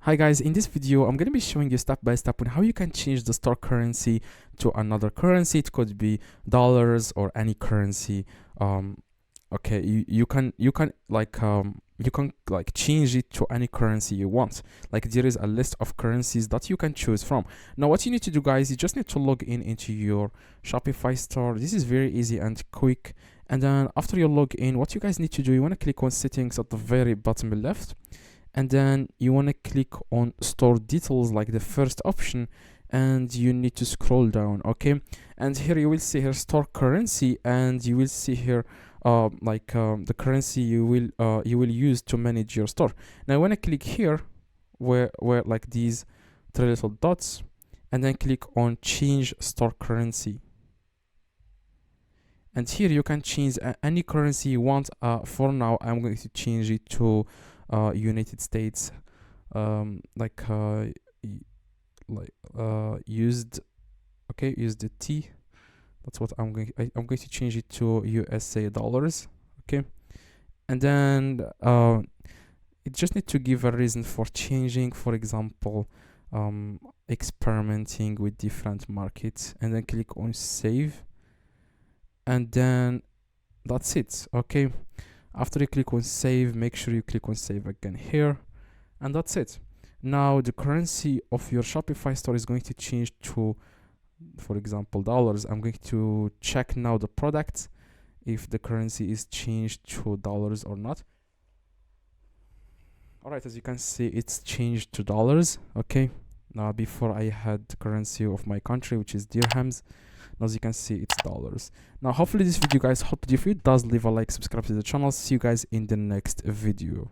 Hi guys, in this video I'm going to be showing you step by step on how you can change the store currency to another currency. It could be dollars or any currency. Okay, you can change it to any currency you want. Like there is a list of currencies that you can choose from. Now what you need to do, guys, you just need to log in into your Shopify store. This is very easy and quick. And then after you log in, what you guys need to do, you want to click on settings at the very bottom left, and then you want to click on store details like the first option, and you need to scroll down. Okay, and here you will see here store currency, and you will see here the currency you will use to manage your store. Now I want to click here where like these three little dots, and then click on change store currency. And here you can change any currency you want. For now I'm going to change it to United States, used. Okay, use the T. That's what I'm going. I'm going to change it to USA dollars. Okay, and then it just need to give a reason for changing. For example, experimenting with different markets, and then click on save, and then that's it. Okay, after you click on save, make sure you click on save again here, and that's it. Now the currency of your Shopify store is going to change to, for example, dollars. I'm going to check now the product if the currency is changed to dollars or not. All right, as you can see, it's changed to dollars. Okay, now before I had the currency of my country, which is dirhams. Now as you can see, it's dollars. Now hopefully this video, guys, helped you. If it does, leave a like, subscribe to the channel. See you guys in the next video.